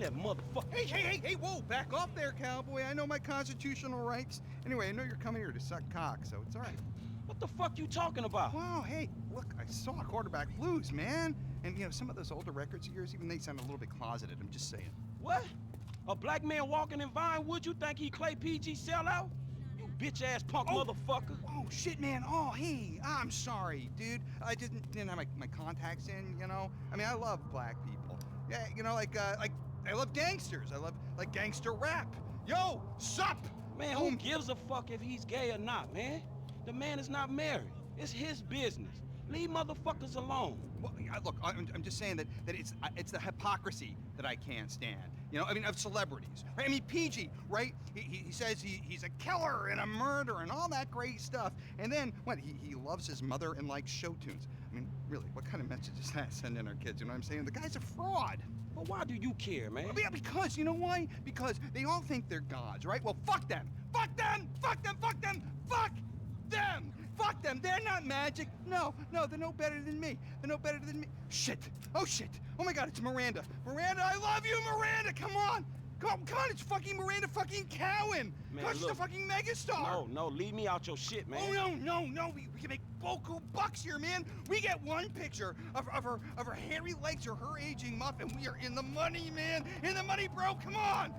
that motherfucker. Hey, whoa, back off there, cowboy. I know my constitutional rights. Anyway, I know you're coming here to suck cock, so it's all right. What the fuck you talking about? Wow, hey, look, I saw Quarterback Blues, man. And, some of those older records of yours, even they sound a little bit closeted, I'm just saying. What? A black man walking in Vinewood, you think he Clay PG sellout? You bitch-ass punk motherfucker. Oh, shit, man. Oh, hey, I'm sorry, dude. I didn't have my contacts in, I mean, I love black people. Yeah, I love gangsters. I love, gangster rap. Yo, sup? Man, who gives a fuck if he's gay or not, man? The man is not married. It's his business. Leave motherfuckers alone. Well, look, I'm just saying that it's the hypocrisy that I can't stand. Of celebrities. Right? I mean, PG, right? He says he's a killer and a murderer and all that great stuff. And then, what, he loves his mother and likes show tunes. I mean, really, what kind of message is that sending our kids? You know what I'm saying? The guy's a fraud. But why do you care, man? Yeah, because, you know why? Because they all think they're gods, right? Well, fuck them! Fuck them! Fuck them! Fuck them! Fuck them! Fuck them! They're not magic! No, they're no better than me. They're no better than me. Shit! Oh, shit! Oh my god, it's Miranda! Miranda, I love you, Miranda! Come on! Come on, it's fucking Miranda fucking Cowan! Man, She's the fucking megastar! No, leave me out your shit, man. Oh, no, we can make boku bucks here, man! We get one picture of her hairy legs or her aging muff, and we are in the money, man! In the money, bro! Come on!